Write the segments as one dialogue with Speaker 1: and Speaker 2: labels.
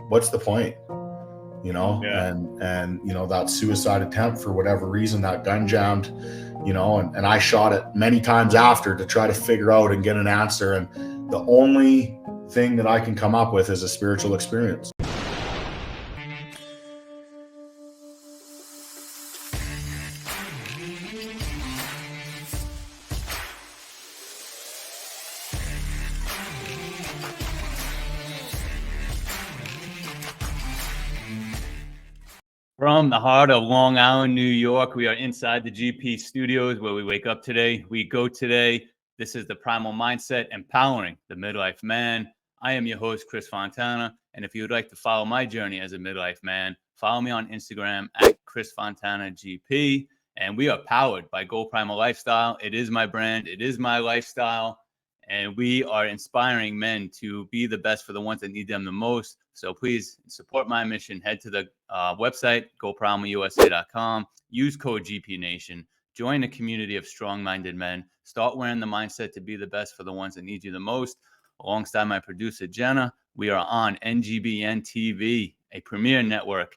Speaker 1: what's the point?
Speaker 2: Yeah.
Speaker 1: And that suicide attempt, for whatever reason, that gun jammed, and I shot it many times after to try to figure out and get an answer. And the only thing that I can come up with is a spiritual experience.
Speaker 2: From the heart of Long Island, New York, we are inside the GP studios where we wake up today, we go today. This is the Primal Mindset, empowering the midlife man. I am your host, Chris Fontana. And if you would like to follow my journey as a midlife man, follow me on Instagram at Chris Fontana GP. And we are powered by Go Primal Lifestyle. It is my brand. It is my lifestyle. And we are inspiring men to be the best for the ones that need them the most. So please support my mission. Head to the website, goprimalusa.com. Use code GPNation. Join a community of strong-minded men. Start wearing the mindset to be the best for the ones that need you the most. Alongside my producer, Jenna, we are on NGBN TV, a premier network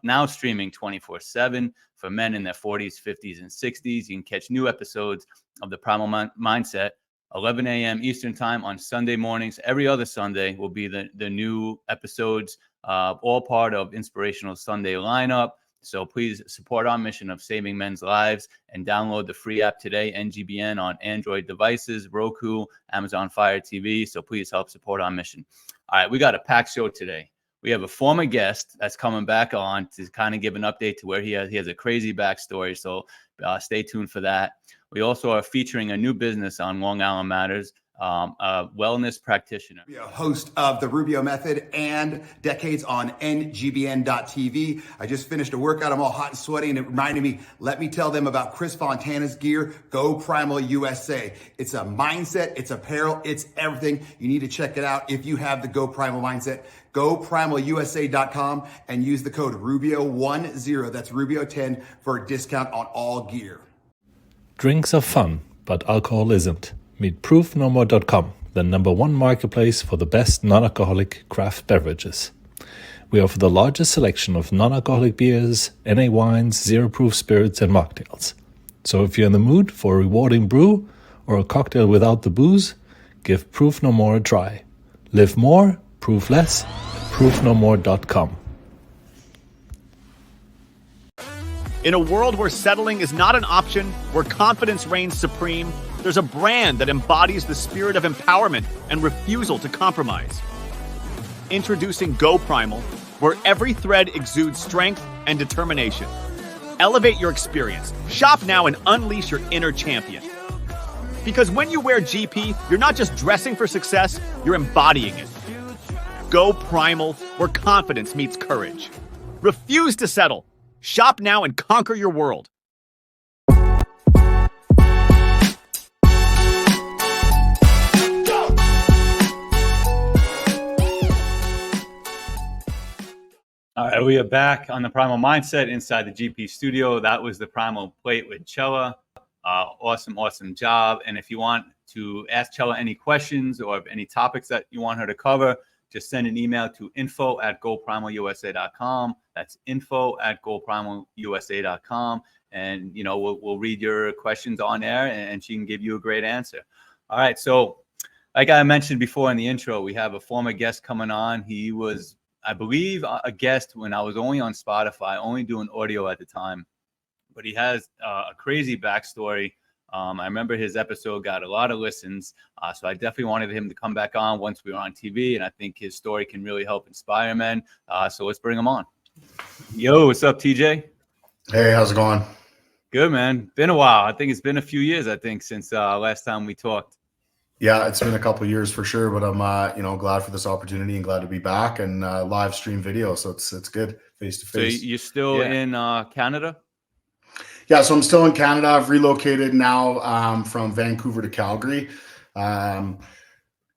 Speaker 2: now streaming 24/7 for men in their 40s, 50s, and 60s. You can catch new episodes of the Primal Mindset 11 a.m. Eastern time on Sunday mornings. Every other Sunday will be the new episodes, all part of Inspirational Sunday lineup. So please support our mission of saving men's lives and download the free app today, NGBN, on Android devices, Roku, Amazon Fire TV. So please help support our mission. All right, we got a packed show today. We have a former guest that's coming back on to kind of give an update to where he has a crazy backstory. So stay tuned for that. We also are featuring a new business on Long Island Matters, a wellness practitioner.
Speaker 3: Host of the Rubio Method and decades on NGBN.TV. I just finished a workout. I'm all hot and sweaty, and it reminded me, let me tell them about Chris Fontana's gear, Go Primal USA. It's a mindset, it's apparel, it's everything. You need to check it out if you have the Go Primal mindset. GoPrimalUSA.com and use the code Rubio10, that's Rubio10, for a discount on all gear.
Speaker 4: Drinks are fun, but alcohol isn't. Meet ProofNoMore.com, the #1 marketplace for the best non-alcoholic craft beverages. We offer the largest selection of non-alcoholic beers, NA wines, zero-proof spirits, and mocktails. So if you're in the mood for a rewarding brew or a cocktail without the booze, give Proof No More a try. Live more, proof less, ProofNoMore.com.
Speaker 5: In a world where settling is not an option, where confidence reigns supreme, there's a brand that embodies the spirit of empowerment and refusal to compromise. Introducing Go Primal, where every thread exudes strength and determination. Elevate your experience. Shop now and unleash your inner champion. Because when you wear GP, you're not just dressing for success, you're embodying it. Go Primal, where confidence meets courage. Refuse to settle. Shop now and conquer your world.
Speaker 2: All right, we are back on the Primal Mindset inside the GP studio. That was the Primal Plate with Chella. Awesome job. And if you want to ask Chella any questions or any topics that you want her to cover, just send an email to info@goprimalusa.com. That's info@goprimalusa.com. And, we'll read your questions on air and she can give you a great answer. All right. So like I mentioned before in the intro, we have a former guest coming on. He was, I believe, a guest when I was only on Spotify, only doing audio at the time. But he has a crazy backstory. I remember his episode got a lot of listens. So I definitely wanted him to come back on once we were on TV. And I think his story can really help inspire men. So let's bring him on. Yo, what's up, TJ?
Speaker 1: Hey, how's it going?
Speaker 2: Good, man. Been a while. I think it's been a few years, since last time we talked.
Speaker 1: Yeah, it's been a couple of years for sure, but I'm glad for this opportunity and glad to be back and live stream video. So it's good face to face.
Speaker 2: So you're still in Canada?
Speaker 1: Yeah, so I'm still in Canada. I've relocated now from Vancouver to Calgary.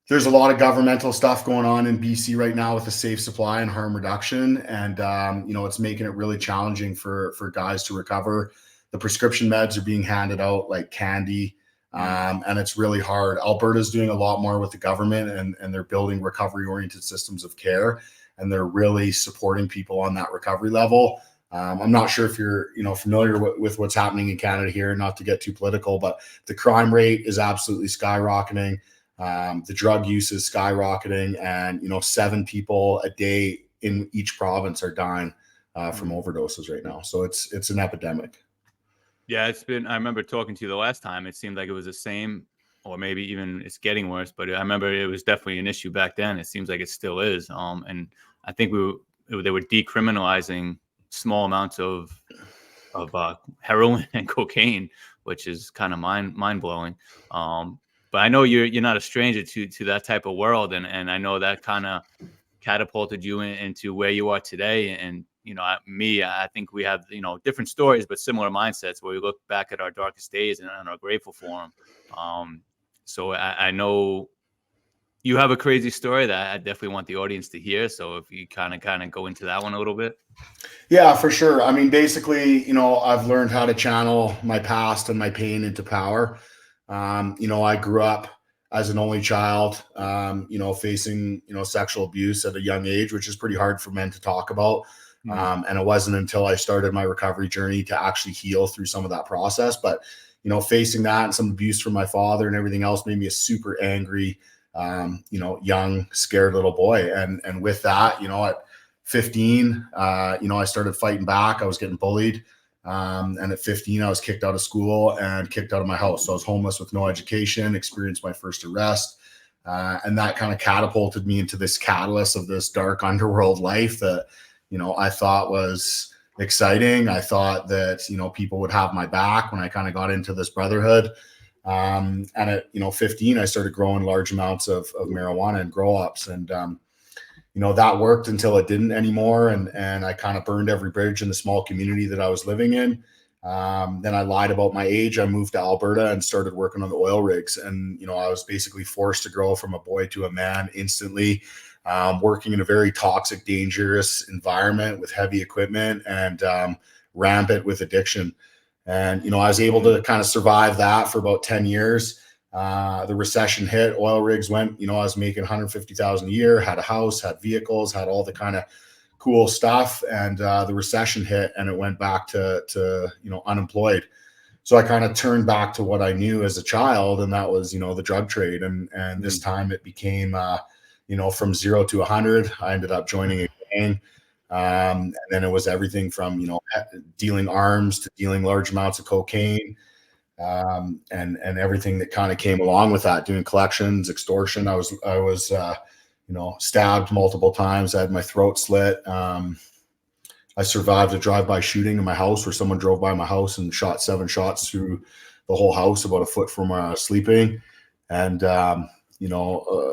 Speaker 1: There's a lot of governmental stuff going on in BC right now with the safe supply and harm reduction. And, it's making it really challenging for guys to recover. The prescription meds are being handed out like candy. And it's really hard. Alberta's doing a lot more with the government and they're building recovery-oriented systems of care. and they're really supporting people on that recovery level. I'm not sure if you're, familiar with what's happening in Canada here, not to get too political, but the crime rate is absolutely skyrocketing. The drug use is skyrocketing, and, 7 people a day in each province are dying from overdoses right now. So it's an epidemic.
Speaker 2: Yeah, I remember talking to you the last time. It seemed like it was the same, or maybe even it's getting worse, but I remember it was definitely an issue back then. It seems like it still is. And I think they were decriminalizing small amounts of heroin and cocaine, which is kind of mind blowing. But I know you're not a stranger to that type of world, and I know that kind of catapulted you into where you are today. And I think we have different stories, but similar mindsets where we look back at our darkest days and are grateful for them. So I know you have a crazy story that I definitely want the audience to hear. So if you kind of go into that one a little bit.
Speaker 1: Yeah, for sure. I mean, basically, I've learned how to channel my past and my pain into power. I grew up as an only child, facing, sexual abuse at a young age, which is pretty hard for men to talk about. And it wasn't until I started my recovery journey to actually heal through some of that process. But, facing that and some abuse from my father and everything else made me a super angry, young, scared little boy. And with that, at 15, I started fighting back. I was getting bullied. And at 15, I was kicked out of school and kicked out of my house. So I was homeless with no education, experienced my first arrest. And that kind of catapulted me into this catalyst of this dark underworld life that, I thought was exciting. I thought that, people would have my back when I kind of got into this brotherhood. And at, 15, I started growing large amounts of marijuana and grow ups. And, that worked until it didn't anymore. And I kind of burned every bridge in the small community that I was living in. Then I lied about my age. I moved to Alberta and started working on the oil rigs. And, I was basically forced to grow from a boy to a man instantly, working in a very toxic, dangerous environment with heavy equipment and rampant with addiction. And, I was able to kind of survive that for about 10 years. The recession hit, oil rigs went, I was making 150,000 a year, had a house, had vehicles, had all the kind of cool stuff. And the recession hit and it went back to unemployed. So I kind of turned back to what I knew as a child, and that was, the drug trade. And this time it became, from 0 to 100. I ended up joining a gang. And then it was everything from, dealing arms to dealing large amounts of cocaine. And everything that kind of came along with that, doing collections, extortion. I was stabbed multiple times. I had my throat slit. I survived a drive-by shooting in my house where someone drove by my house and shot 7 shots through the whole house about a foot from where I was sleeping. And,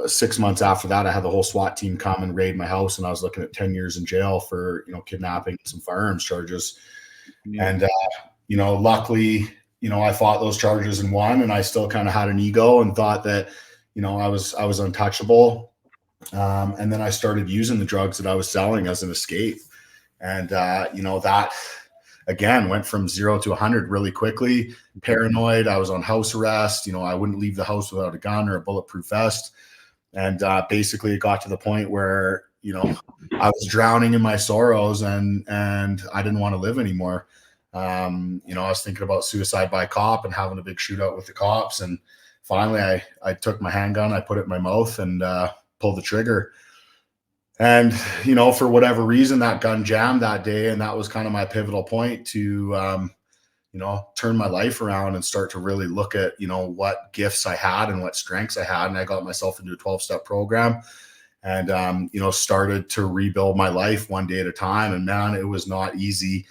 Speaker 1: 6 months after that, I had the whole SWAT team come and raid my house, and I was looking at 10 years in jail for, kidnapping and some firearms charges. Yeah. And, luckily, I fought those charges and won, and I still kind of had an ego and thought that, I was untouchable. And then I started using the drugs that I was selling as an escape. And, that again went from 0 to 100 really quickly. Paranoid. I was on house arrest. I wouldn't leave the house without a gun or a bulletproof vest. And basically it got to the point where, I was drowning in my sorrows and I didn't want to live anymore. I was thinking about suicide by cop and having a big shootout with the cops. And finally I took my handgun, I put it in my mouth and pulled the trigger. And, for whatever reason, that gun jammed that day. And that was kind of my pivotal point to, turn my life around and start to really look at, what gifts I had and what strengths I had. And I got myself into a 12-step program and, started to rebuild my life one day at a time. And man, it was not easy.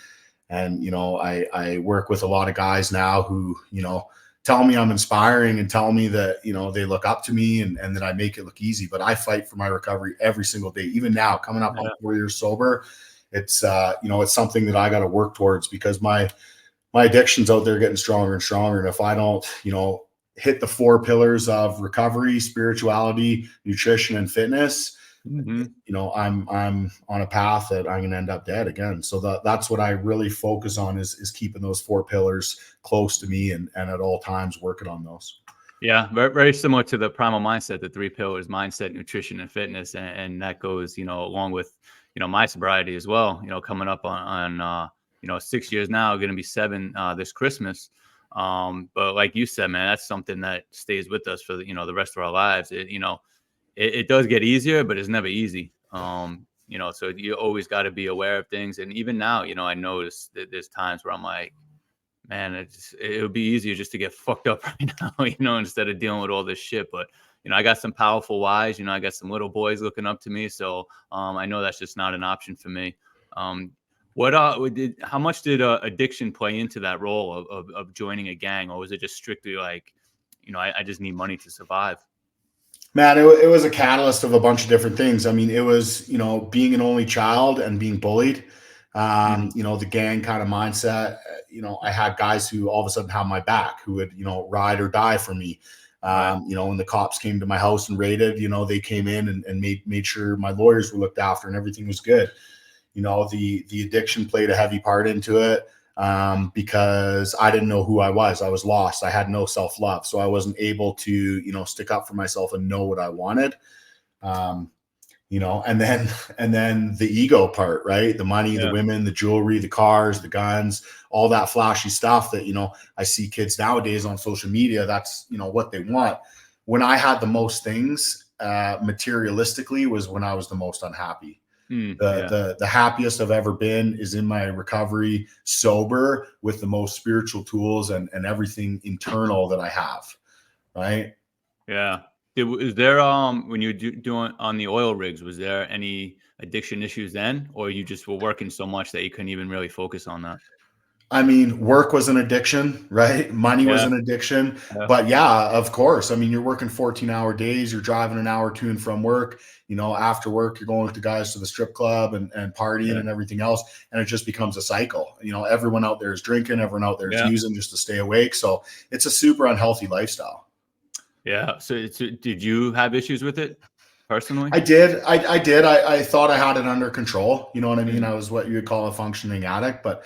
Speaker 1: And, I work with a lot of guys now who, tell me I'm inspiring and tell me that, they look up to me and that I make it look easy. But I fight for my recovery every single day. Even now, coming up on 4 years sober, it's, it's something that I got to work towards because my addiction's out there getting stronger and stronger. And if I don't, hit the 4 pillars of recovery, spirituality, nutrition, and fitness, I'm on a path that I'm going to end up dead again. So that's what I really focus on is keeping those 4 pillars close to me and at all times working on those.
Speaker 2: Yeah, very, very similar to the Primal Mindset, the 3 pillars: mindset, nutrition, and fitness, and that goes, along with, my sobriety as well. Coming up on 6 years now, going to be 7 this Christmas. But like you said, man, that's something that stays with us for the rest of our lives. It does get easier, but it's never easy. So you always got to be aware of things. And even now, I notice that there's times where I'm like, man, it would be easier just to get fucked up right now, instead of dealing with all this shit. But, I got some powerful wives, I got some little boys looking up to me. So I know that's just not an option for me. How much did addiction play into that role of joining a gang? Or was it just strictly like, I just need money to survive?
Speaker 1: Man, it was a catalyst of a bunch of different things. I mean, it was, being an only child and being bullied, the gang kind of mindset. I had guys who all of a sudden had my back, who would, ride or die for me.
Speaker 2: Right.
Speaker 1: When the cops came to my house and raided, they came in and made sure my lawyers were looked after and everything was good. The addiction played a heavy part into it, because I didn't know who I was. I was lost. I had no self-love. So I wasn't able to, stick up for myself and know what I wanted. And then the ego part, right? The money, the women, the jewelry, the cars, the guns, all that flashy stuff that, I see kids nowadays on social media. That's, what they want. When I had the most things, materialistically, was when I was the most unhappy. The happiest I've ever been is in my recovery, sober, with the most spiritual tools and everything internal that I have. Right.
Speaker 2: Yeah. Is there, when you doing on the oil rigs, was there any addiction issues then, or you just were working so much that you couldn't even really focus on that?
Speaker 1: I mean, work was an addiction, right? Money was an addiction. But yeah, of course. I mean, you're working 14-hour days. You're driving an hour to and from work. After work, you're going with the guys to the strip club and partying and everything else. And it just becomes a cycle. Everyone out there is drinking. Everyone out there is using just to stay awake. So it's a super unhealthy lifestyle.
Speaker 2: Yeah. So did you have issues with it personally?
Speaker 1: I did. I did. I thought I had it under control. You know what I mean? I was what you would call a functioning addict, but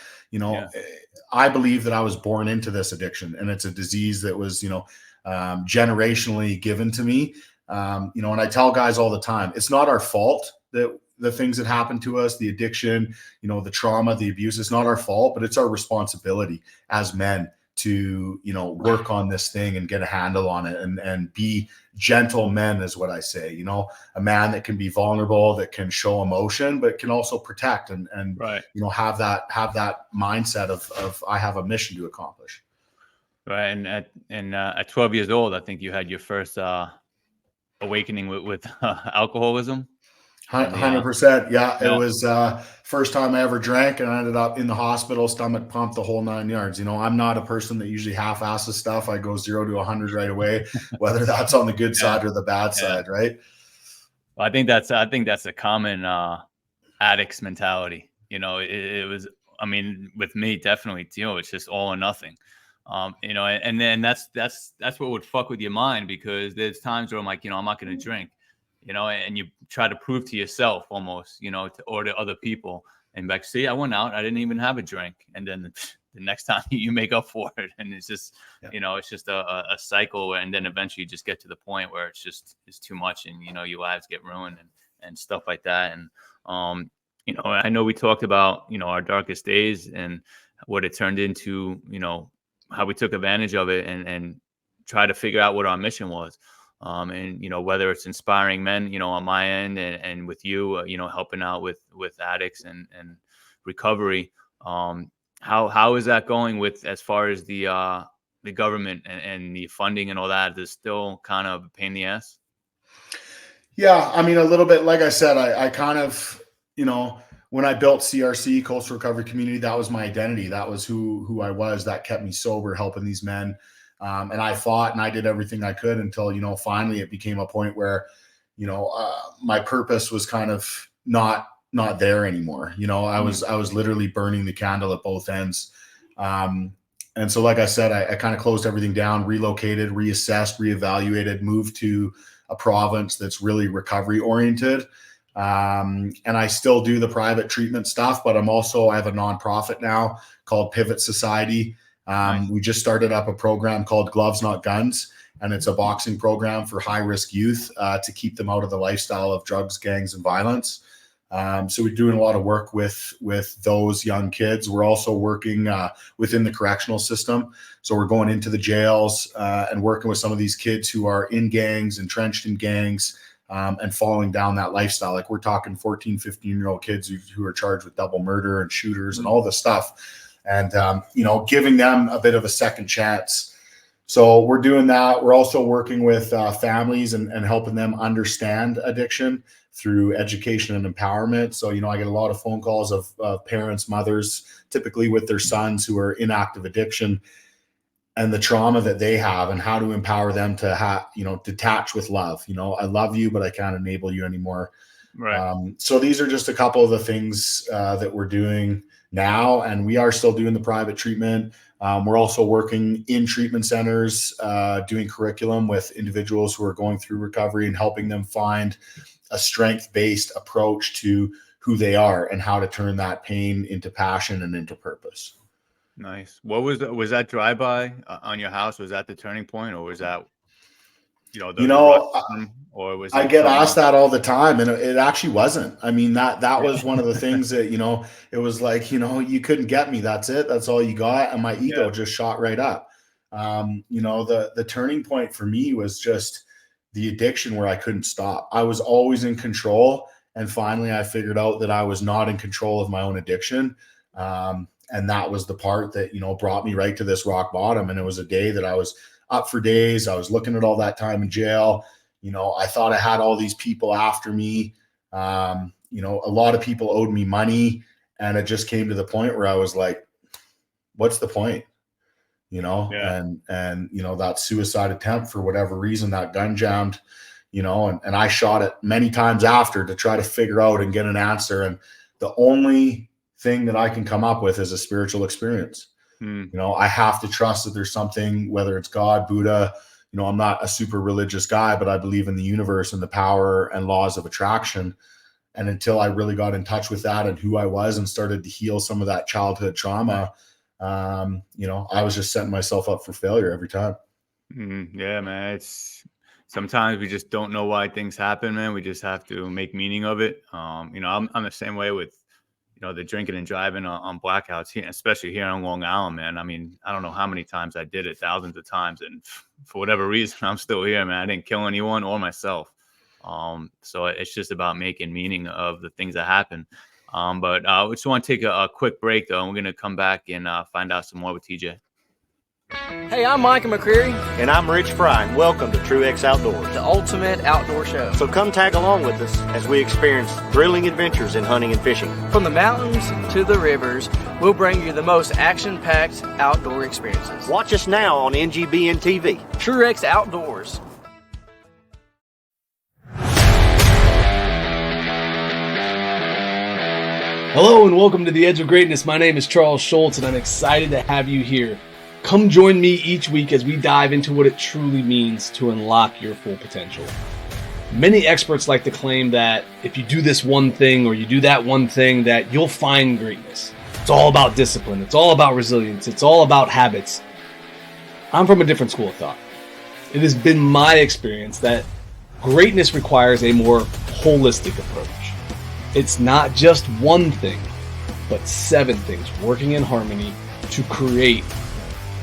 Speaker 1: I believe that I was born into this addiction, and it's a disease that was, generationally given to me. And I tell guys all the time, it's not our fault that the things that happen to us, the addiction, the trauma, the abuse, it's not our fault, but it's our responsibility as men to, work on this thing and get a handle on it and be gentle men, is what I say. A man that can be vulnerable, that can show emotion, but can also protect and have that mindset of I have a mission to accomplish.
Speaker 2: Right. And at 12 years old, I think you had your first awakening with alcoholism.
Speaker 1: 100%. Yeah. It was first time I ever drank, and I ended up in the hospital, stomach pump, the whole 9 yards. I'm not a person that usually half-asses stuff. I go 0 to 100 right away, whether that's on the good side or the bad side. Right.
Speaker 2: Well, I think that's a common addict's mentality. It was, I mean, with me, definitely, it's just all or nothing. And then that's what would fuck with your mind, because there's times where I'm like, I'm not going to drink. And you try to prove to yourself almost, or to other people, and like, see, I went out, I didn't even have a drink. And then the next time you make up for it. And it's just, it's just a cycle. And then eventually you just get to the point where it's too much, and, your lives get ruined and stuff like that. And, I know we talked about, our darkest days and what it turned into, how we took advantage of it and try to figure out what our mission was. And, whether it's inspiring men, on my end and with you, helping out with addicts and recovery. How is that going with, as far as the government and the funding and all that? Is still kind of a pain in the ass?
Speaker 1: Yeah. I mean, a little bit, like I said, I kind of, when I built CRC, Coastal Recovery Community, that was my identity. That was who I was. That kept me sober, helping these men. And I fought and I did everything I could until, finally it became a point where, my purpose was kind of not there anymore. I was literally burning the candle at both ends. And so, like I said, I kind of closed everything down, relocated, reassessed, reevaluated, moved to a province that's really recovery oriented. And I still do the private treatment stuff, but I have a nonprofit now called Pivot Society. We just started up a program called Gloves Not Guns, and it's a boxing program for high-risk youth to keep them out of the lifestyle of drugs, gangs, and violence. So we're doing a lot of work with those young kids. We're also working within the correctional system. So we're going into the jails and working with some of these kids who are in gangs, entrenched in gangs, and following down that lifestyle. Like we're talking 14, 15-year-old kids who are charged with double murder and shooters and all this stuff. And, giving them a bit of a second chance. So we're doing that. We're also working with families and helping them understand addiction through education and empowerment. So, I get a lot of phone calls of parents, mothers, typically with their sons who are in active addiction, and the trauma that they have, and how to empower them to detach with love. I love you, but I can't enable you anymore.
Speaker 2: Right.
Speaker 1: So these are just a couple of the things that we're doing now, and we are still doing the private treatment. We're also working in treatment centers, doing curriculum with individuals who are going through recovery and helping them find a strength-based approach to who they are and how to turn that pain into passion and into purpose.
Speaker 2: Nice. What was that drive-by on your house? Was that the turning point, or was that, or was
Speaker 1: I get asked that all the time, and it actually wasn't. I mean, that was one of the things that, it was like, you couldn't get me. That's it. That's all you got. And my ego just shot right up. The turning point for me was just the addiction where I couldn't stop. I was always in control. And finally I figured out that I was not in control of my own addiction. And that was the part that, brought me right to this rock bottom. And it was a day that I was up for days. I was looking at all that time in jail. I thought I had all these people after me. A lot of people owed me money, and it just came to the point where I was like, what's the point? And that suicide attempt, for whatever reason, that gun jammed, and I shot it many times after to try to figure out and get an answer. And the only thing that I can come up with is a spiritual experience. I have to trust that there's something, whether it's God, Buddha. I'm not a super religious guy, but I believe in the universe and the power and laws of attraction. And until I really got in touch with that and who I was and started to heal some of that childhood trauma, I was just setting myself up for failure every time.
Speaker 2: Yeah, man. Sometimes we just don't know why things happen, man. We just have to make meaning of it. I'm the same way with, the drinking and driving on blackouts here, especially here on Long Island, man. I mean, I don't know how many times I did it, thousands of times. And for whatever reason, I'm still here, man. I didn't kill anyone or myself. So it's just about making meaning of the things that happen. But we just want to take a quick break, though. And we're going to come back and find out some more with TJ.
Speaker 6: Hey, I'm Micah McCreary.
Speaker 7: And I'm Rich Fry, and welcome to TrueX Outdoors,
Speaker 6: the ultimate outdoor show.
Speaker 7: So come tag along with us as we experience thrilling adventures in hunting and fishing.
Speaker 6: From the mountains to the rivers, we'll bring you the most action-packed outdoor experiences.
Speaker 7: Watch us now on NGBN TV.
Speaker 6: TrueX Outdoors. Hello and welcome to The Edge of Greatness. My name is Charles Schultz, and I'm excited to have you here. Come join me each week as we dive into what it truly means to unlock your full potential. Many experts like to claim that if you do this one thing or you do that one thing, that you'll find greatness. It's all about discipline. It's all about resilience. It's all about habits. I'm from a different school of thought. It has been my experience that greatness requires a more holistic approach. It's not just one thing, but 7 things working in harmony to create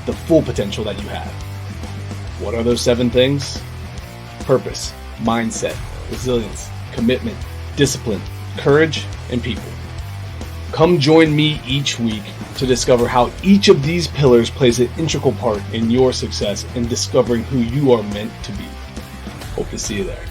Speaker 6: the full potential that you have. What are those 7 things? Purpose, mindset, resilience, commitment, discipline, courage, and people. Come join me each week to discover how each of these pillars plays an integral part in your success in discovering who you are meant to be. Hope to see you there.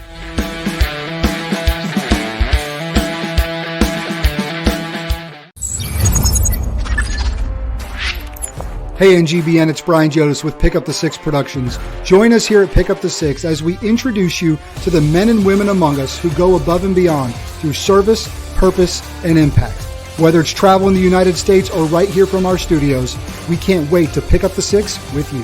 Speaker 8: Hey NGBN, it's Brian Jodas with Pick Up the Six Productions. Join us here at Pick Up the Six as we introduce you to the men and women among us who go above and beyond through service, purpose, and impact. Whether it's travel in the United States or right here from our studios, we can't wait to pick up the six with you.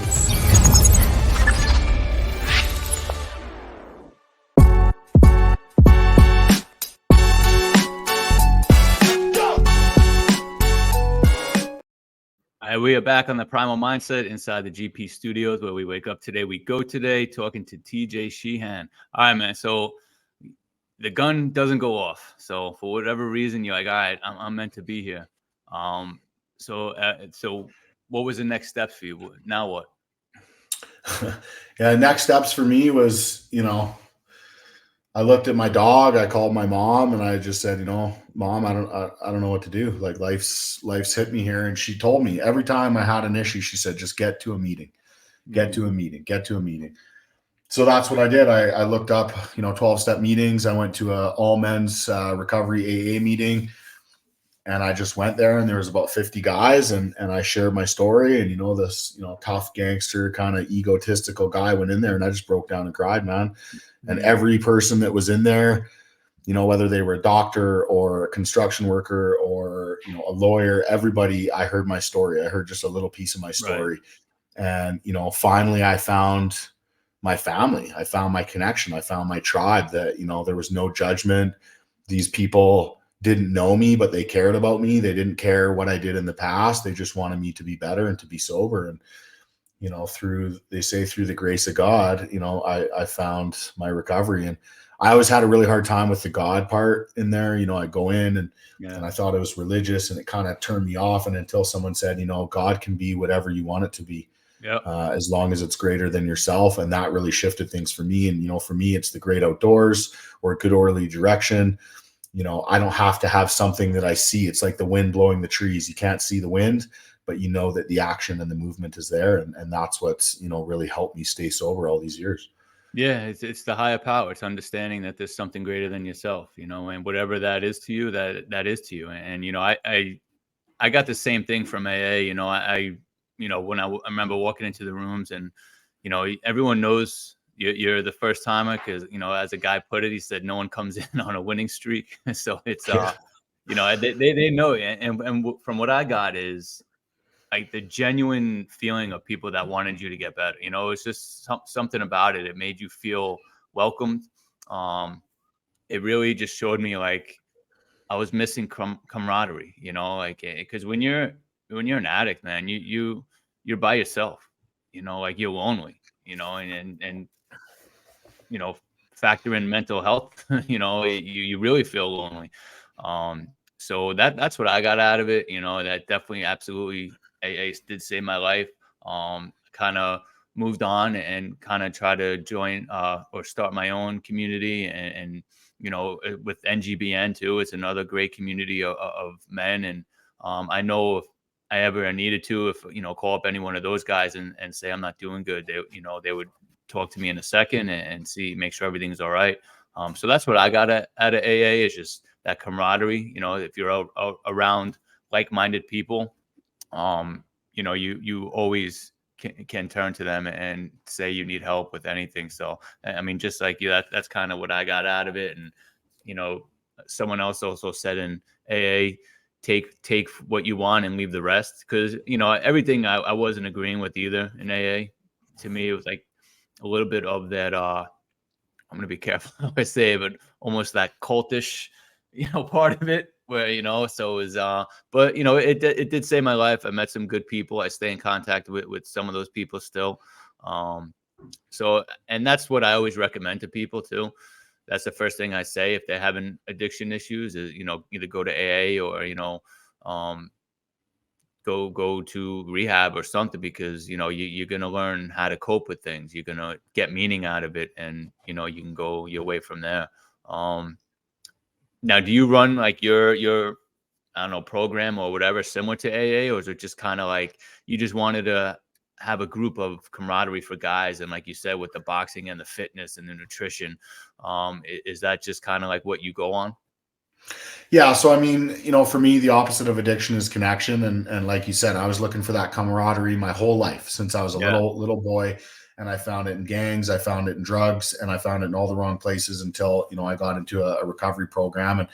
Speaker 2: And we are back on the Primal Mindset inside the GP studios, where we wake up today, we go today, talking to TJ Sheehan. All right, man. So the gun doesn't go off. So for whatever reason, you're like, all right, I'm meant to be here. So what was the next steps for you? Now what?
Speaker 1: Yeah, next steps for me was, I looked at my dog, I called my mom, and I just said, Mom, I don't know what to do. Like life's hit me here. And she told me every time I had an issue, she said, just get to a meeting, get to a meeting. So that's what I did. I looked up, 12-step meetings. I went to a all men's recovery AA meeting, and I just went there, and there was about 50 guys, and I shared my story. And, this, tough gangster kind of egotistical guy went in there, and I just broke down and cried, man. And every person that was in there, whether they were a doctor or a construction worker or, a lawyer, everybody, I heard my story. I heard just a little piece of my story. Right. And, finally I found my family. I found my connection. I found my tribe that, there was no judgment. These people didn't know me, but they cared about me. They didn't care what I did in the past. They just wanted me to be better and to be sober. And, through the grace of God, I found my recovery. And I always had a really hard time with the God part in there. I go in and I thought it was religious, and it kind of turned me off. And until someone said, God can be whatever you want it to be, as long as it's greater than yourself. And that really shifted things for me. And, for me, it's the great outdoors or good orderly direction. I don't have to have something that I see. It's like the wind blowing the trees. You can't see the wind, but that the action and the movement is there. And that's what's, really helped me stay sober all these years.
Speaker 2: Yeah, it's the higher power. It's understanding that there's something greater than yourself, and whatever that is to you, that is to you. And, I got the same thing from AA. I remember walking into the rooms, and, everyone knows you're the first timer because, as a guy put it, he said, no one comes in on a winning streak. So it's, they know. And from what I got is, like, the genuine feeling of people that wanted you to get better. It's just something about it. It made you feel welcomed. It really just showed me, like, I was missing camaraderie, because when you're an addict, man, you're by yourself, like, you're lonely, and factor in mental health, you really feel lonely. So that's what I got out of it. That definitely, absolutely, AA did save my life. Kind of moved on and kind of tried to join or start my own community, and with NGBN too. It's another great community of men. And I know if I ever needed to, call up any one of those guys and say I'm not doing good, they would talk to me in a second and make sure everything's all right. So that's what I got out of AA, is just that camaraderie. If you're around like-minded people, you always can turn to them and say you need help with anything. So, I mean, just like you, that's kind of what I got out of it. And, someone else also said in AA, take what you want and leave the rest. Cause everything I wasn't agreeing with either in AA. To me, it was like a little bit of that, I'm going to be careful how I say it, but almost that cultish, part of it, where, so it was, but, it did save my life. I met some good people. I stay in contact with some of those people still. So, and that's what I always recommend to people too. That's the first thing I say if they're having addiction issues is, either go to AA or, go to rehab or something, because, you're going to learn how to cope with things. You're going to get meaning out of it, and, you can go your way from there. Now, do you run like your I don't know, program or whatever similar to AA, or is it just kind of like you just wanted to have a group of camaraderie for guys? And like you said, with the boxing and the fitness and the nutrition, is that just kind of like what you go on?
Speaker 1: Yeah. So, I mean, for me, the opposite of addiction is connection. And like you said, I was looking for that camaraderie my whole life since I was a little boy. And I found it in gangs, I found it in drugs, and I found it in all the wrong places until, I got into a recovery program. And,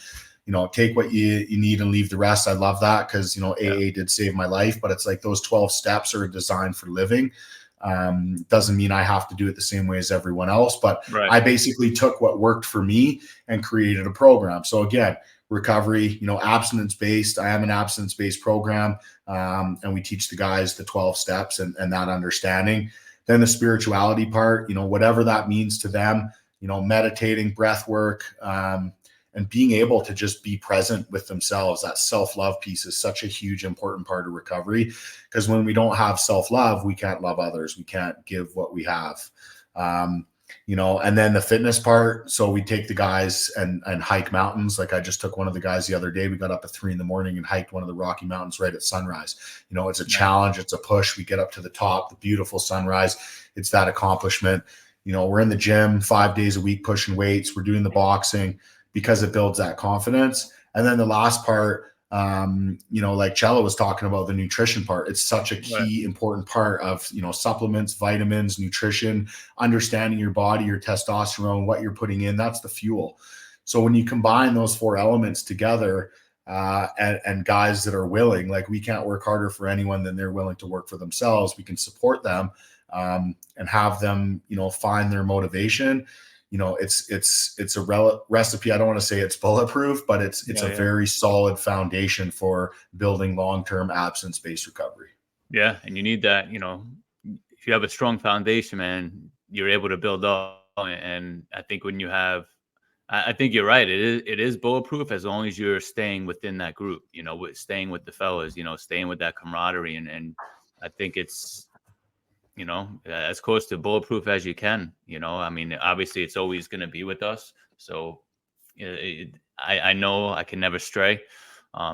Speaker 1: take what you need and leave the rest. I love that because, AA did save my life, but it's like those 12 steps are designed for living. Doesn't mean I have to do it the same way as everyone else, but I basically took what worked for me and created a program. So again, recovery, abstinence-based. I am an abstinence-based program, and we teach the guys the 12 steps and that understanding. Then the spirituality part, whatever that means to them, meditating, breath work, and being able to just be present with themselves. That self-love piece is such a huge, important part of recovery, because when we don't have self-love, we can't love others. We can't give what we have. And then the fitness part. So we take the guys and hike mountains. Like I just took one of the guys the other day. We got up at 3 a.m. and hiked one of the Rocky Mountains right at sunrise. It's a challenge. It's a push. We get up to the top, the beautiful sunrise. It's that accomplishment. We're in the gym 5 days a week, pushing weights. We're doing the boxing, because it builds that confidence. And then the last part, like Cello was talking about, the nutrition part. It's such a key, important part of, supplements, vitamins, nutrition, understanding your body, your testosterone, what you're putting in. That's the fuel. So when you combine those 4 elements together, and guys that are willing, like we can't work harder for anyone than they're willing to work for themselves. We can support them, and have them, find their motivation. It's a recipe. I don't want to say it's bulletproof, but it's a very solid foundation for building long-term abstinence-based recovery.
Speaker 2: Yeah. And you need that, if you have a strong foundation, man, you're able to build up. And I think when you have, I think you're right. It is bulletproof as long as you're staying within that group, staying with the fellas, staying with that camaraderie. And I think it's, as close to bulletproof as you can. I mean, obviously it's always going to be with us. So I know I can never stray.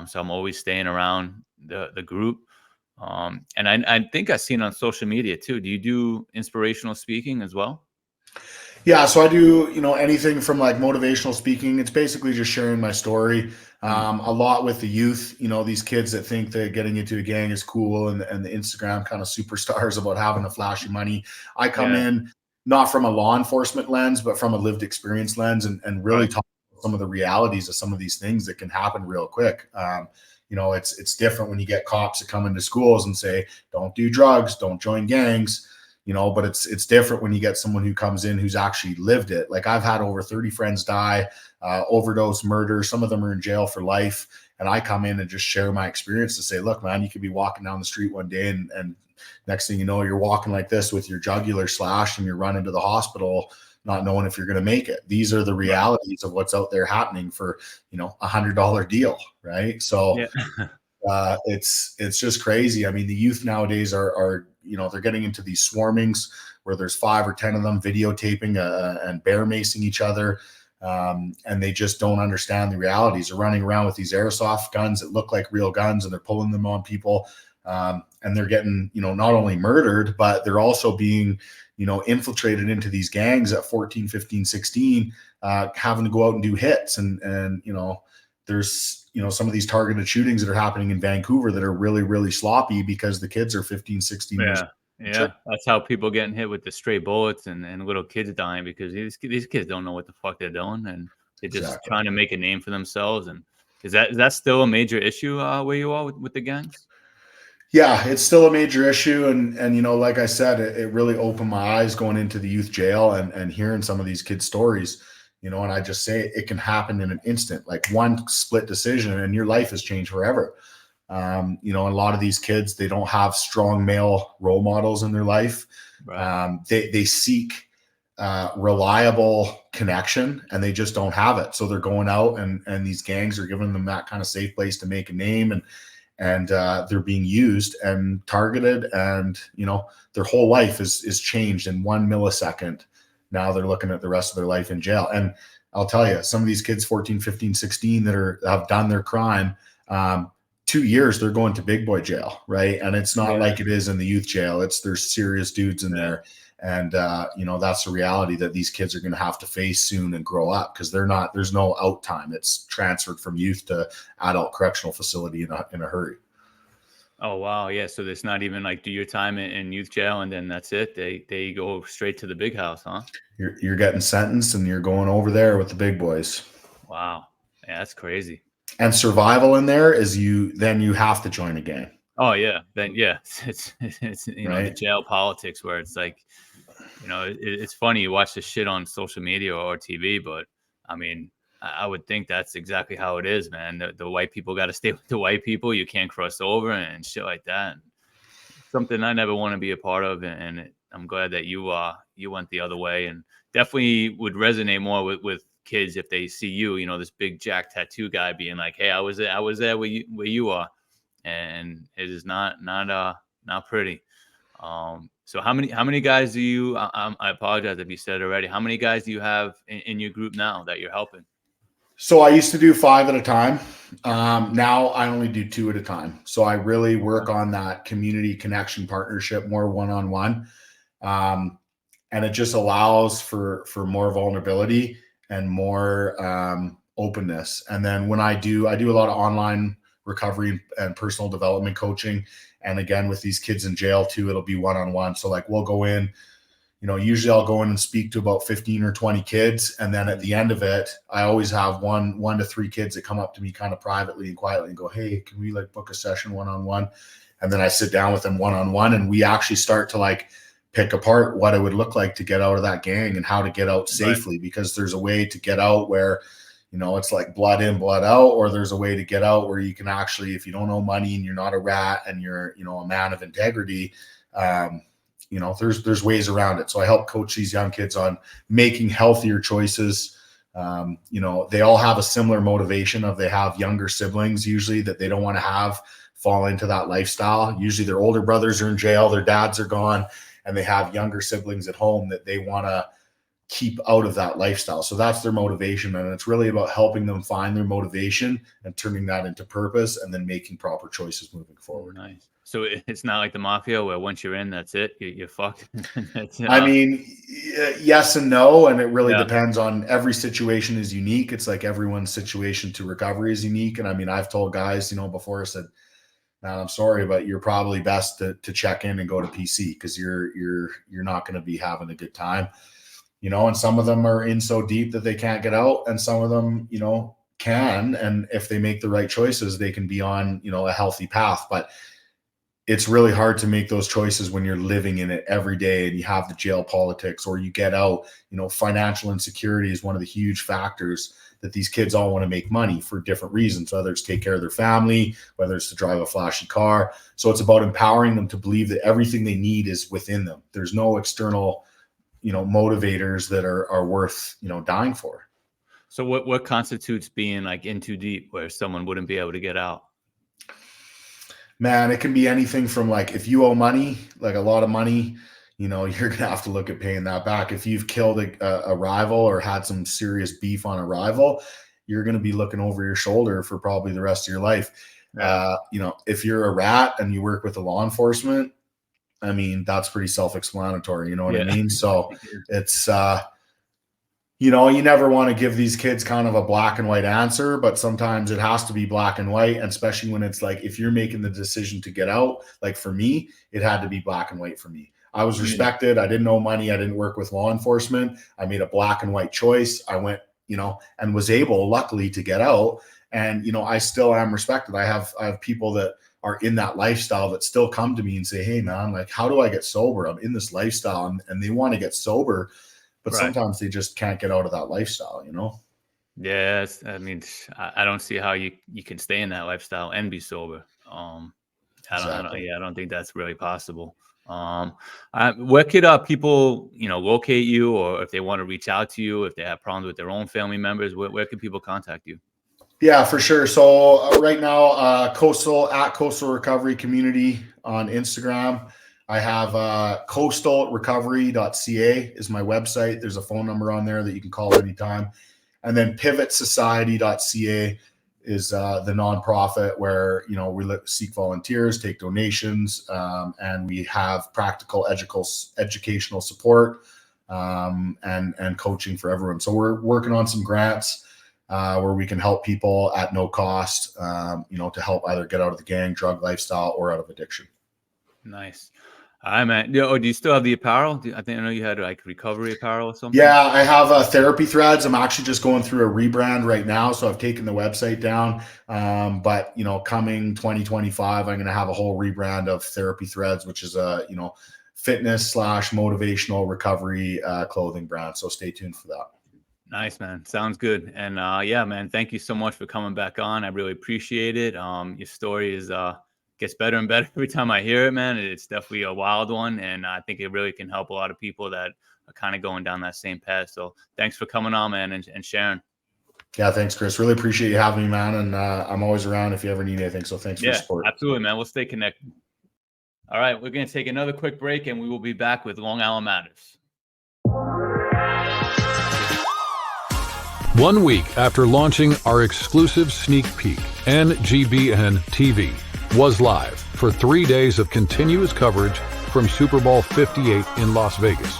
Speaker 2: So I'm always staying around the group. And I think I've seen on social media too. Do you do inspirational speaking as well?
Speaker 1: Yeah, so I do, anything from like motivational speaking. It's basically just sharing my story. A lot with the youth, these kids that think that getting into a gang is cool, and the Instagram kind of superstars about having the flashy money. I come in not from a law enforcement lens, but from a lived experience lens, and really talk about some of the realities of some of these things that can happen real quick. It's different when you get cops that come into schools and say, don't do drugs, don't join gangs. But it's different when you get someone who comes in who's actually lived it. Like I've had over 30 friends die, overdose, murder. Some of them are in jail for life. And I come in and just share my experience to say, look, man, you could be walking down the street one day and next thing you know, you're walking like this with your jugular slashed and you're running to the hospital, not knowing if you're going to make it. These are the realities of what's out there happening for, $100 deal. Right. So it's just crazy. I mean, the youth nowadays are they're getting into these swarmings where there's 5 or 10 of them videotaping and bear macing each other. And they just don't understand the realities. They're running around with these airsoft guns that look like real guns, and they're pulling them on people. And they're getting, not only murdered, but they're also being, infiltrated into these gangs at 14, 15, 16, having to go out and do hits. And there's, some of these targeted shootings that are happening in Vancouver that are really, really sloppy because the kids are 15, 16 years.
Speaker 2: Yeah. That's how people getting hit with the stray bullets and little kids dying, because these kids don't know what the fuck they're doing, and they're just trying to make a name for themselves. And is that still a major issue where you are with the gangs?
Speaker 1: Yeah, it's still a major issue. And like I said, it really opened my eyes going into the youth jail and hearing some of these kids' stories. And I just say it can happen in an instant, like one split decision, and your life has changed forever. A lot of these kids, they don't have strong male role models in their life. Right. They seek reliable connection, and they just don't have it. So they're going out, and these gangs are giving them that kind of safe place to make a name, and they're being used and targeted, and their whole life is changed in 1 millisecond. Now they're looking at the rest of their life in jail. And I'll tell you, some of these kids, 14, 15, 16, that have done their crime, 2 years, they're going to big boy jail, right? And it's not like it is in the youth jail. There's serious dudes in there. And, that's the reality that these kids are going to have to face soon and grow up, because there's no out time. It's transferred from youth to adult correctional facility in a hurry.
Speaker 2: Oh, wow. Yeah. So there's not even like do your time in youth jail and then that's it. They go straight to the big house, huh?
Speaker 1: You're getting sentenced and you're going over there with the big boys.
Speaker 2: Wow. Yeah, that's crazy.
Speaker 1: And survival in there is you have to join a gang.
Speaker 2: Oh yeah. Then yeah, it's
Speaker 1: right?
Speaker 2: The jail politics where it's like, it's funny you watch this shit on social media or TV, but I mean, I would think that's exactly how it is, man. The white people got to stay with the white people. You can't cross over and shit like that. Something I never want to be a part of, and I'm glad that you went the other way, and definitely would resonate more with kids if they see you, this big jack tattoo guy being like, "Hey, I was there where you are," and it is not pretty. So how many guys do you? I apologize if you said it already. How many guys do you have in your group now that you're helping?
Speaker 1: So I used to do 5 at a time. Now I only do 2 at a time. So I really work on that community connection partnership, more one-on-one. And it just allows for more vulnerability and more openness. And then when I do a lot of online recovery and personal development coaching. And again, with these kids in jail too, it'll be one-on-one. So like we'll go in, usually I'll go in and speak to about 15 or 20 kids. And then at the end of it, I always have one to 3 kids that come up to me kind of privately and quietly and go, "Hey, can we like book a session one-on-one?" And then I sit down with them one-on-one and we actually start to like pick apart what it would look like to get out of that gang and how to get out safely, because there's a way to get out where, it's like blood in, blood out, or there's a way to get out where you can actually, if you don't owe money and you're not a rat and you're, a man of integrity, there's ways around it. So I help coach these young kids on making healthier choices. They all have a similar motivation of they have younger siblings usually that they don't want to fall into that lifestyle. Usually their older brothers are in jail, their dads are gone, and they have younger siblings at home that they want to keep out of that lifestyle. So that's their motivation. And it's really about helping them find their motivation and turning that into purpose and then making proper choices moving forward.
Speaker 2: Nice. So it's not like the mafia where once you're in, that's it. You're fucked.
Speaker 1: I mean, yes and no. And it really depends on, every situation is unique. It's like everyone's situation to recovery is unique. And I mean, I've told guys, before, I said, "Man, I'm sorry, but you're probably best to check in and go to PC because you're not going to be having a good time." And some of them are in so deep that they can't get out, and some of them, can. And if they make the right choices, they can be on, a healthy path. But it's really hard to make those choices when you're living in it every day and you have the jail politics, or you get out. Financial insecurity is one of the huge factors that these kids all want to make money for different reasons, whether it's take care of their family, whether it's to drive a flashy car. So it's about empowering them to believe that everything they need is within them. There's no external, motivators that are worth, dying for.
Speaker 2: So what constitutes being like in too deep where someone wouldn't be able to get out?
Speaker 1: Man, it can be anything from like, if you owe money, like a lot of money, you're going to have to look at paying that back. If you've killed a rival or had some serious beef on a rival, you're going to be looking over your shoulder for probably the rest of your life. Yeah. If you're a rat and you work with the law enforcement, I mean, that's pretty self-explanatory. You know what I mean? So it's, you never want to give these kids kind of a black and white answer, but sometimes it has to be black and white. And especially when it's like, if you're making the decision to get out, like for me, it had to be black and white for me. I was respected. I didn't owe money. I didn't work with law enforcement. I made a black and white choice. I went, and was able, luckily, to get out. And, I still am respected. I have people that are in that lifestyle that still come to me and say, "Hey man, like, how do I get sober? I'm in this lifestyle," and they want to get sober, but sometimes they just can't get out of that lifestyle,
Speaker 2: Yeah. I mean, I don't see how you can stay in that lifestyle and be sober. I don't think that's really possible. Where could people, locate you, or if they want to reach out to you, if they have problems with their own family members, where can people contact you?
Speaker 1: Yeah, for sure. So right now, Coastal Recovery Community on Instagram. I have coastalrecovery.ca is my website. There's a phone number on there that you can call anytime. And then pivotsociety.ca is the nonprofit where, we seek volunteers, take donations, and we have practical educational support and coaching for everyone. So we're working on some grants where we can help people at no cost, to help either get out of the gang, drug lifestyle, or out of addiction.
Speaker 2: Nice. All right, man. Do you still have the apparel? I know you had like recovery apparel or something.
Speaker 1: Yeah, I have therapy threads. I'm actually just going through a rebrand right now. So I've taken the website down. But, coming 2025, I'm going to have a whole rebrand of therapy threads, which is a, fitness / motivational recovery clothing brand. So stay tuned for that.
Speaker 2: Nice, man. Sounds good. And yeah, man, thank you so much for coming back on. I really appreciate it. Your story is gets better and better every time I hear it, man. It's definitely a wild one, and I think it really can help a lot of people that are kind of going down that same path. So thanks for coming on, man, and sharing.
Speaker 1: Yeah, thanks, Chris. Really appreciate you having me, man. And I'm always around if you ever need anything. So thanks for your support.
Speaker 2: Absolutely, man. We'll stay connected. All right, we're going to take another quick break, and we will be back with Long Island Matters.
Speaker 9: 1 week after launching our exclusive sneak peek, NGBN TV was live for 3 days of continuous coverage from Super Bowl 58 in Las Vegas.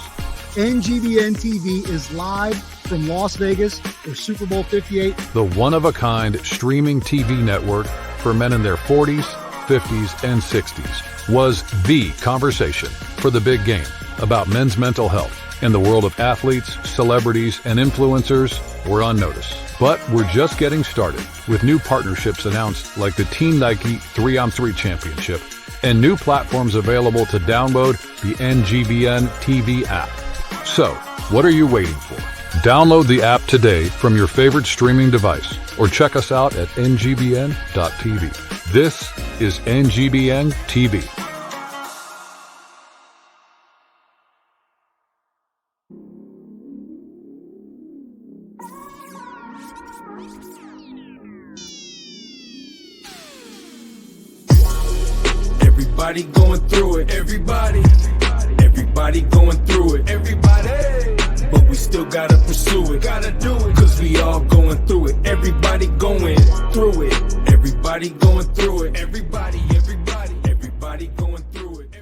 Speaker 8: NGBN TV is live from Las Vegas for Super Bowl 58.
Speaker 9: The one-of-a-kind streaming TV network for men in their 40s, 50s, and 60s was the conversation for the big game about men's mental health. And the world of athletes, celebrities, and influencers were on notice. But we're just getting started with new partnerships announced like the Team Nike 3-on-3 Championship and new platforms available to download the NGBN TV app. So, what are you waiting for? Download the app today from your favorite streaming device or check us out at ngbn.tv. This is NGBN TV.
Speaker 10: Everybody going through it. Everybody going through it. Everybody. But we still gotta pursue it. Gotta do it. Cause we all going through it. Everybody going through it. Everybody going through it. Everybody going through it.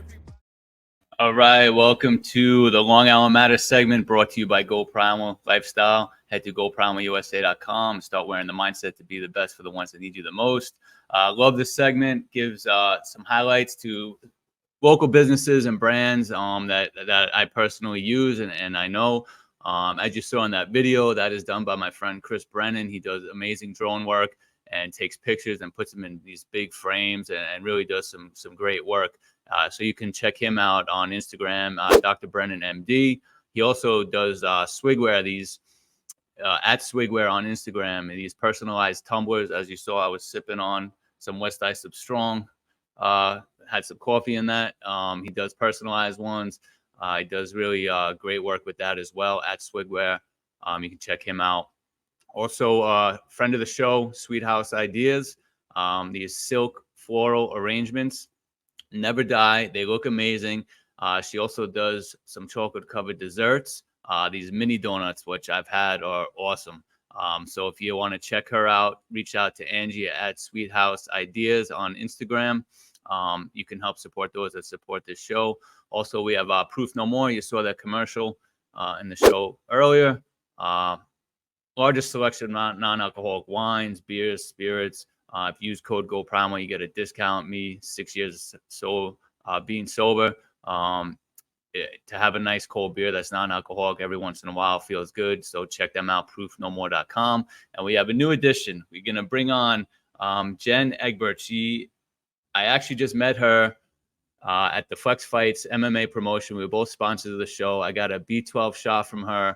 Speaker 2: All right, welcome to the Long Island Matters segment brought to you by Go Primal Lifestyle. Head to GoPrimalUSA.com and start wearing the mindset to be the best for the ones that need you the most. Love this segment. Gives some highlights to local businesses and brands that I personally use and I know. As you saw in that video, that is done by my friend Chris Brennan. He does amazing drone work and takes pictures and puts them in these big frames and really does some great work. So you can check him out on Instagram, Dr. Brennan MD. He also does swigware, these at swigware on Instagram, and these personalized tumblers. As you saw, I was sipping on some West Islip Strong, had some coffee in that. He does personalized ones. He does really great work with that as well at swigware. You can check him out. Also, friend of the show, Sweet House Ideas. These silk floral arrangements never die. They look amazing. She also does some chocolate covered desserts. These mini donuts, which I've had, are awesome. So if you want to check her out, reach out to Angie at Sweet House Ideas on Instagram. You can help support those that support this show. Also, we have Proof No More. You saw that commercial in the show earlier. Largest selection of non-alcoholic wines, beers, spirits. If you use code GoPrimal, you get a discount. Me, 6 years being sober. To have a nice cold beer that's non-alcoholic every once in a while feels good. So check them out, proofnomore.com. And we have a new addition. We're going to bring on Jen Egbert. I actually just met her at the Flex Fights MMA promotion. We were both sponsors of the show. I got a B12 shot from her.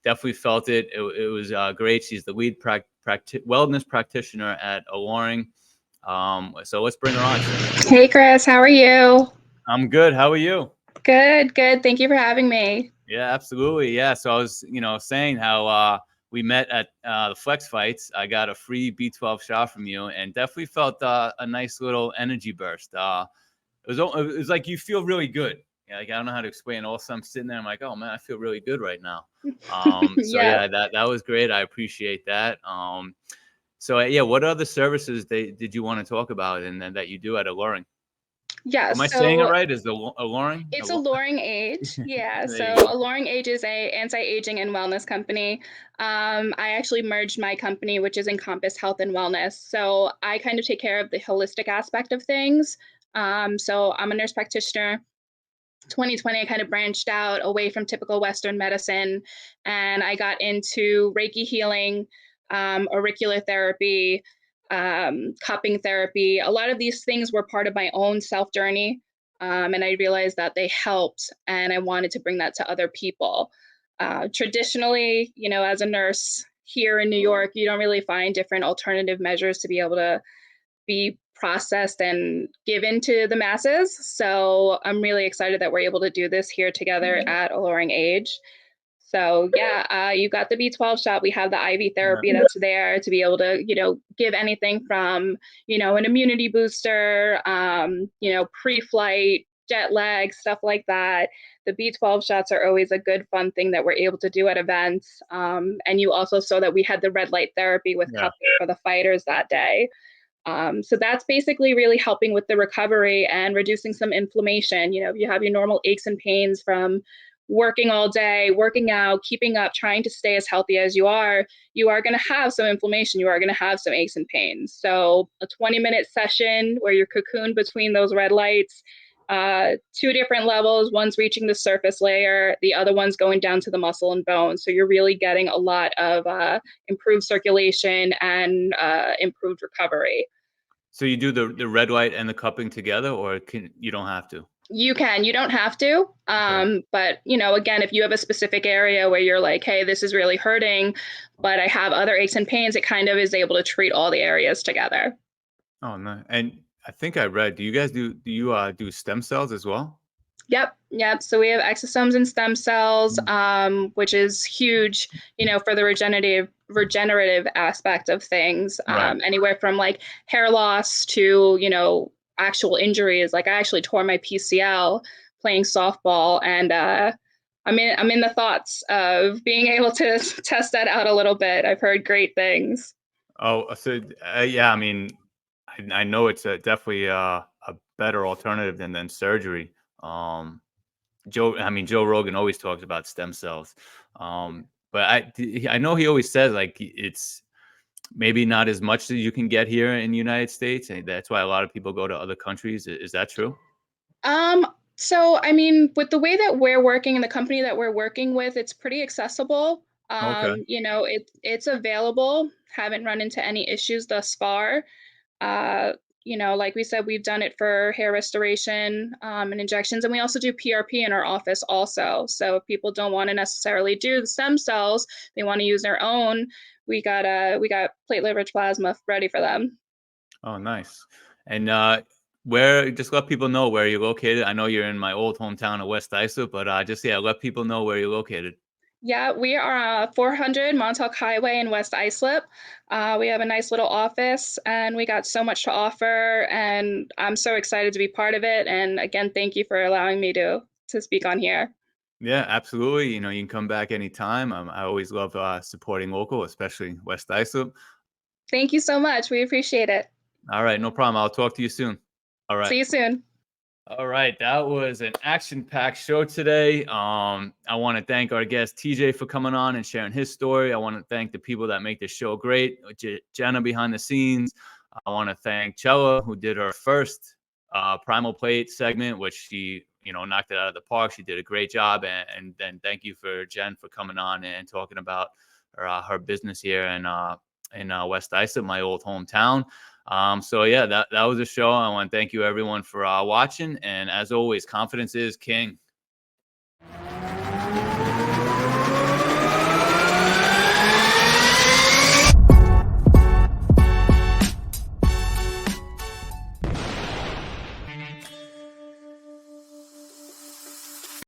Speaker 2: Definitely felt it. It was great. She's the lead wellness practitioner at Alluring. So let's bring her on.
Speaker 11: Hey, Chris. How are you?
Speaker 2: I'm good. How are you?
Speaker 11: Good. Thank you for having me.
Speaker 2: Yeah, absolutely. Yeah. So I was, saying how we met at the Flex Fights. I got a free B12 shot from you and definitely felt a nice little energy burst. It was like you feel really good. Like, I don't know how to explain. Also, I'm sitting there. I'm like, oh man, I feel really good right now. So yeah, that was great. I appreciate that. So yeah, what other services did you want to talk about and that you do at Alluring?
Speaker 11: Yeah.
Speaker 2: Am I saying it right? Is the Alluring?
Speaker 11: It's Alluring Age. Yeah. So Alluring Age is a anti-aging and wellness company. I actually merged my company, which is Encompass Health and Wellness. So I kind of take care of the holistic aspect of things. So I'm a nurse practitioner. 2020, I kind of branched out away from typical Western medicine, and I got into Reiki healing, auricular therapy, cupping therapy. A lot of these things were part of my own self journey. And I realized that they helped and I wanted to bring that to other people. Traditionally, as a nurse here in New York, you don't really find different alternative measures to be able to be processed and given to the masses. So I'm really excited that we're able to do this here together at Alluring Age. So yeah, you got the B12 shot. We have the IV therapy that's there to be able to, give anything from, an immunity booster, pre-flight, jet lag, stuff like that. The B12 shots are always a good, fun thing that we're able to do at events. And you also saw that we had the red light therapy with cupping for the fighters that day. So that's basically really helping with the recovery and reducing some inflammation. If you have your normal aches and pains from working all day, working out, keeping up, trying to stay as healthy as you are going to have some inflammation. You are going to have some aches and pains. So a 20-minute session where you're cocooned between those red lights, 2 different levels, one's reaching the surface layer, the other one's going down to the muscle and bone. So you're really getting a lot of improved circulation and improved recovery.
Speaker 2: So you do the red light and the cupping together, or you don't have to?
Speaker 11: You don't have to. But, again, if you have a specific area where you're like, hey, this is really hurting, but I have other aches and pains, it kind of is able to treat all the areas together.
Speaker 2: Oh, no. And I think I read, do you guys do do stem cells as well?
Speaker 11: Yep. So we have exosomes and stem cells, which is huge, for the regenerative aspect of things, anywhere from like hair loss to, actual injuries. Like I actually tore my PCL playing softball, and I'm in the thoughts of being able to test that out a little bit. I've heard great things.
Speaker 2: Oh, so yeah, I mean, I know it's definitely a better alternative than surgery. Joe Rogan always talks about stem cells. But I know he always says like it's maybe not as much as you can get here in the United States, and that's why a lot of people go to other countries. Is that true?
Speaker 11: So I mean, with the way that we're working and the company that we're working with, it's pretty accessible.
Speaker 2: Okay.
Speaker 11: It's available. Haven't run into any issues thus far. Like we said, we've done it for hair restoration and injections, and we also do PRP in our office also. So if people don't want to necessarily do the stem cells, they want to use their own, we got platelet-rich plasma ready for them.
Speaker 2: Oh, nice. And just let people know where you're located. I know you're in my old hometown of West Islip, but let people know where you're located.
Speaker 11: Yeah, we are 400 Montauk Highway in West Islip. We have a nice little office, and we got so much to offer, and I'm so excited to be part of it. And again, thank you for allowing me to speak on here.
Speaker 2: Yeah, absolutely. You can come back anytime. I always love supporting local, especially West Islip.
Speaker 11: Thank you so much. We appreciate it.
Speaker 2: All right, no problem. I'll talk to you soon. All right.
Speaker 11: See you soon.
Speaker 2: All right, that was an action-packed show today. I want to thank our guest TJ for coming on and sharing his story. I want to thank the people that make the show great, Jenna behind the scenes. I want to thank Chella, who did her first Primal Plate segment, which she knocked it out of the park. She did a great job, and then thank you for Jen for coming on and talking about her business here in West Islip, my old hometown. So yeah, that was a show. I want to thank you everyone for watching. And as always, confidence is king.